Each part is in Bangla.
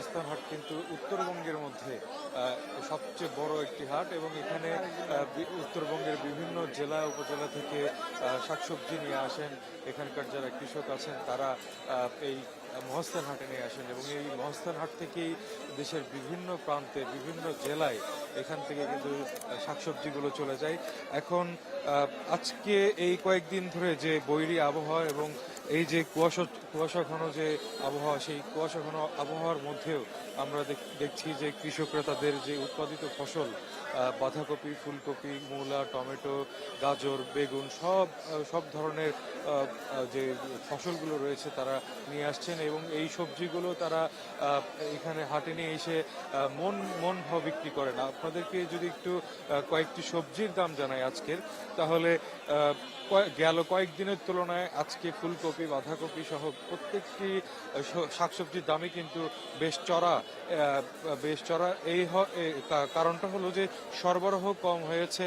মহাস্থান হাট কিন্তু উত্তরবঙ্গের মধ্যে সবচেয়ে বড় একটি হাট এবং এখানে উত্তরবঙ্গের বিভিন্ন জেলা উপজেলা থেকে শাকসবজি নিয়ে আসেন। এখানকার যারা কৃষক আছেন তারা এই মহাস্থান হাটে নিয়ে আসেন এবং এই মহাস্থান হাট থেকেই দেশের বিভিন্ন প্রান্তে বিভিন্ন জেলায় এখান থেকে কিন্তু শাকসবজিগুলো চলে যায়। এখন আজকে এই কয়েকদিন ধরে যে বৈরী আবহাওয়া এবং এই যে কুয়াশা ঘন যে আবহাওয়া, সেই কুয়াশা ঘন আবহাওয়ার মধ্যেও আমরা দেখছি যে কৃষকরা তাদের যে উৎপাদিত ফসল বাঁধাকপি, ফুলকপি, মূলা, টমেটো, গাজর, বেগুন সব ধরনের যে ফসলগুলো রয়েছে তারা নিয়ে আসছেন এবং এই সবজিগুলো তারা এখানে হাটে নিয়ে এসে মন ভাব বিক্রি করেন। আপনাদেরকে যদি একটু কয়েকটি সবজির দাম জানাই আজকের, তাহলে গেল কয়েকদিনের তুলনায় আজকে ফুলকপি, বাঁধাকপি সহ প্রত্যেকটি শাকসবজির দামই কিন্তু বেশ চড়া। এই কারণটা হলো যে সরবরাহ কম হয়েছে,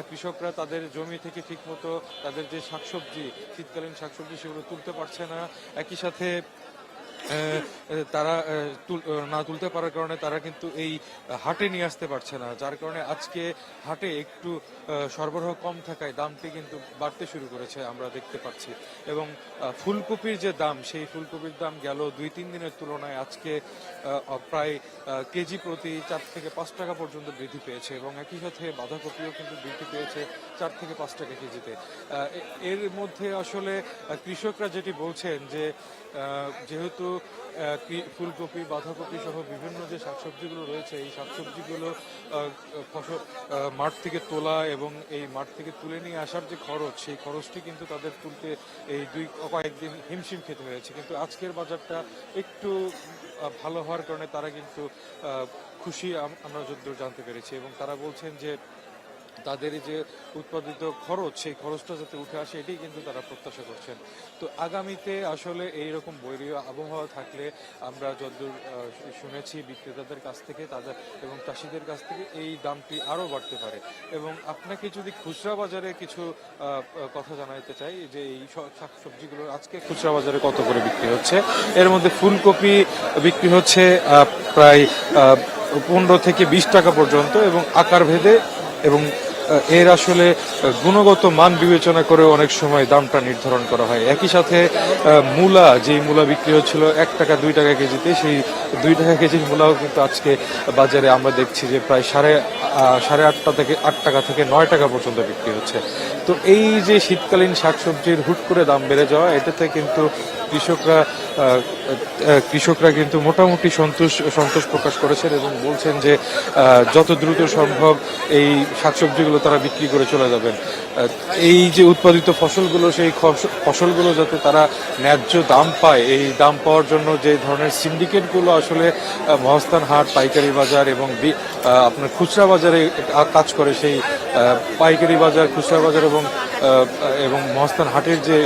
কৃষকরা তাদের জমি থেকে ঠিকমতো তাদের যে শাকসবজি, শীতকালীন শাকসবজি সেগুলো তুলতে পারছে না। একই সাথে তারা না তুলতে পারার কারণে তারা কিন্তু এই হাটে নিয়ে আসতে পারছে না, যার কারণে আজকে হাটে একটু সরবরাহ কম থাকায় দামটি কিন্তু বাড়তে শুরু করেছে আমরা দেখতে পাচ্ছি। এবং ফুলকপির যে দাম, সেই ফুলকপির দাম গেল 2-3 দিনের তুলনায় আজকে প্রায় কেজি প্রতি 4 থেকে 5 টাকা পর্যন্ত বৃদ্ধি পেয়েছে এবং একই সাথে বাঁধাকপিও কিন্তু বৃদ্ধি পেয়েছে 4 থেকে 5 টাকা কেজিতে। এর মধ্যে আসলে কৃষকরা যেটি বলছেন যে যেহেতু ফুলকপি, বাঁধাকপি সহ বিভিন্ন যে শাকসবজিগুলো রয়েছে, এই শাকসবজিগুলো ফসল মাঠ থেকে তোলা এবং এই মাঠ থেকে তুলে নিয়ে আসার যে খরচ, সেই খরচটি কিন্তু তাদের তুলতে এই কয়েকদিন হিমশিম খেতে হয়েছে। কিন্তু আজকের বাজারটা একটু ভালো হওয়ার কারণে তারা কিন্তু খুশি, আমরা যতদূর জানতে পেরেছি। এবং তারা বলছেন যে তাদের যে উৎপাদিত খরচ, সেই খরচটা যাতে উঠে আসে এটাই কিন্তু তারা প্রত্যাশা করছেন। তো আগামীতে আসলে এইরকম বৈরী আবহাওয়া থাকলে আমরা যতদূর শুনেছি বিক্রেতাদের কাছ থেকে তাদের এবং চাষিদের কাছ থেকে এই দামটি আরও বাড়তে পারে। এবং আপনাকে যদি খুচরা বাজারে কিছু কথা জানাতে চাই যে এই শাকসবজিগুলো আজকে খুচরা বাজারে কত করে বিক্রি হচ্ছে, এর মধ্যে ফুলকপি বিক্রি হচ্ছে প্রায় 15 থেকে 20 টাকা পর্যন্ত এবং আকার ভেদে এবং এর আসলে গুণগত মান বিবেচনা করে অনেক সময় দামটা নির্ধারণ করা হয়। একই সাথে মূলা বিক্রি হচ্ছিল 1 টাকা 2 টাকা কেজিতে, সেই 2 টাকা কেজির মূলাও কিন্তু আজকে বাজারে আমরা দেখছি যে প্রায় সাড়ে 8 টাকা থেকে 9 টাকা পর্যন্ত বিক্রি হচ্ছে। তো এই যে শীতকালীন শাকসবজির হুট করে দাম বেড়ে যাওয়া, এটাতে কিন্তু কৃষকরা কিন্তু মোটামুটি সন্তোষ প্রকাশ করেছেন এবং বলছেন যে যত দ্রুত সম্ভব এই শাকসবজিগুলো তারা বিক্রি করে চলে যাবেন। এই যে উৎপাদিত ফসলগুলো, সেই ফসলগুলো যাতে তারা ন্যায্য দাম পায়, এই দাম পাওয়ার জন্য যে ধরনের সিন্ডিকেটগুলো আসলে মহাস্থান হাট, পাইকারি বাজার এবং আপনার খুচরা বাজারে কাজ করে, সেই পাইকারি বাজার, খুচরা বাজার এবং মহাস্থান হাটের যে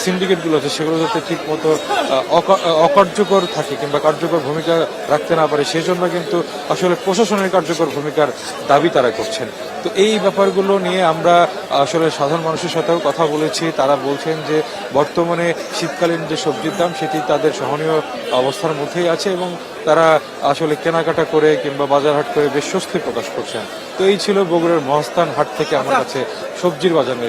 সিন্ডিকেটগুলো আছে সেগুলো যাতে ঠিক মতো অকার্যকর থাকে কিংবা কার্যকর ভূমিকা রাখতে না পারে, সেজন্য কিন্তু আসলে প্রশাসনের কার্যকর ভূমিকার দাবি তারা করছেন। তো এই ব্যাপারগুলো নিয়ে আমরা আসলে সাধারণ মানুষের সাথেও কথা বলেছি। তারা বলছেন যে বর্তমানে শীতকালীন যে সবজির দাম সেটি তাদের সহনীয় অবস্থার মধ্যেই আছে এবং তারা আসলে কেনাকাটা করে কিংবা বাজার হাট করে বেশ স্বস্তি প্রকাশ করছেন। তো এই ছিল বগুড়ার মহাস্থান হাট থেকে আমার কাছে সবজির বাজার নিয়ে।